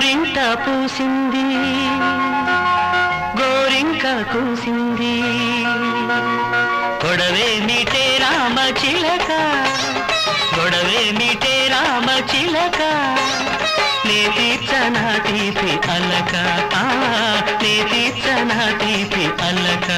గోరింట పూసింది గోరింక కూసింది గొడవే మీటే రామ చిలక గొడవే మీటే రామ చిలక నే తీర్చనా తీపి అలక నే తీర్చనా తీపి అలక